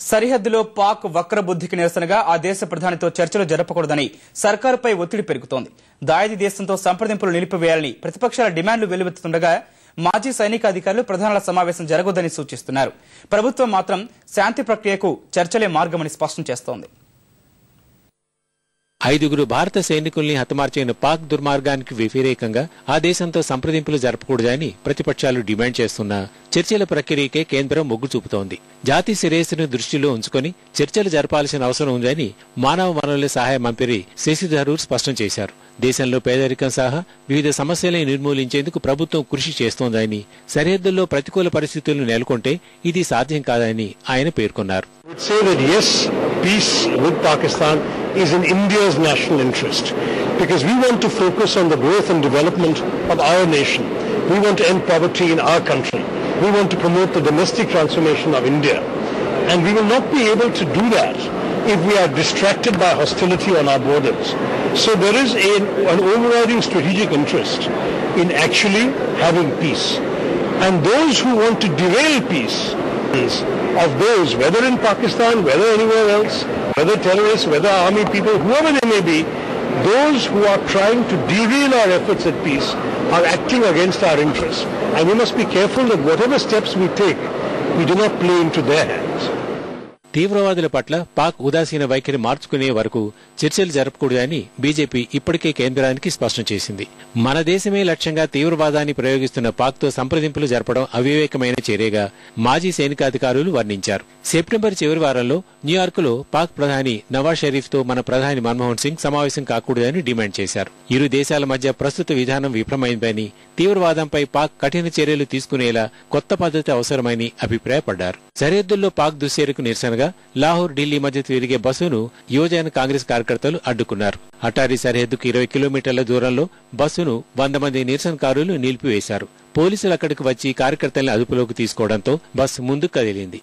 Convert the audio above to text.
సరిహద్దులో పాక్ వక్రబుద్ధికి నిరసనగా ఆ దేశ ప్రధానితో చర్చలు జరపకూడదని సర్కారుపై ఒత్తిడి పెరుగుతోంది. దాయాది దేశంతో సంప్రదింపులు నిలిపివేయాలని ప్రతిపక్షాల డిమాండ్లు వెల్లువెత్తుతుండగా మాజీ సైనికాధికారులు ప్రధానుల సమావేశం జరగొద్దని సూచిస్తున్నారు. ప్రభుత్వం మాత్రం శాంతి ప్రక్రియకు చర్చలే మార్గమని స్పష్టం చేస్తోంది. 5 భారత సైనికుల్ని హతమార్చిన పాక్ దుర్మార్గానికి వ్యతిరేకంగా ఆ దేశంతో సంప్రదింపులు జరపకూడదని ప్రతిపక్షాలు డిమాండ్ చేస్తున్నా చర్చల ప్రక్రియకే కేంద్రం మొగ్గు చూపుతోంది. జాతి శ్రేయస్సును దృష్టిలో ఉంచుకుని చర్చలు జరపాల్సిన అవసరం ఉందని మానవ వనరుల సహాయ మంత్రి శశి థరూర్ స్పష్టం చేశారు. దేశంలో పేదరికం సహా వివిధ సమస్యలను నిర్మూలించేందుకు ప్రభుత్వం కృషి చేస్తోందని, సరిహద్దుల్లో ప్రతికూల పరిస్థితులను నెలకొంటే ఇది సాధ్యం కాదని ఆయన పేర్కొన్నారు. Peace with Pakistan is in India's national interest because we want to focus on the growth and development of our nation. We want to end poverty in our country. We want to promote the domestic transformation of India. And we will not be able to do that if we are distracted by hostility on our borders. So there is an overriding strategic interest in actually having peace. And those who want to derail peace of those, whether in Pakistan, whether anywhere else, whether terrorists, whether army people, whoever they may be, those who are trying to derail our efforts at peace are acting against our interests. And we must be careful that whatever steps we take, we do not play into their hands. తీవ్రవాదుల పట్ల పాక్ ఉదాసీన వైఖరి మార్చుకునే వరకు చర్చలు జరపకూడదని BJP ఇప్పటికే కేంద్రానికి స్పష్టం చేసింది. మన దేశమే లక్ష్యంగా తీవ్రవాదాన్ని ప్రయోగిస్తున్న పాక్తో సంప్రదింపులు జరపడం అవివేకమైన చర్యగా మాజీ సైనికాధికారులు వర్ణించారు. సెప్టెంబర్ చివరి వారంలో న్యూయార్కులో పాక్ ప్రధాని నవాజ్ షరీఫ్తో మన ప్రధాని మన్మోహన్ సింగ్ సమావేశం కాకూడదని డిమాండ్ చేశారు. ఇరు దేశాల మధ్య ప్రస్తుత విధానం విఫలమైందని, తీవ్రవాదంపై పాక్ కఠిన చర్యలు తీసుకునేలా కొత్త పద్ధతి అవసరమని అభిప్రాయపడ్డారు. సరిహద్దుల్లో పాక్ దుశ్చర్యకు నిరసనగా లాహోర్ ఢిల్లీ మధ్య తిరిగే బస్సును యువజన కాంగ్రెస్ కార్యకర్తలు అడ్డుకున్నారు. అటారీ సరిహద్దుకు 20 కిలోమీటర్ల దూరంలో బస్సును 100 మంది నిరసనకారులు నిలిపివేశారు. పోలీసులు అక్కడికి వచ్చి కార్యకర్తల్ని అదుపులోకి తీసుకోవడంతో బస్సు ముందుకు కదిలింది.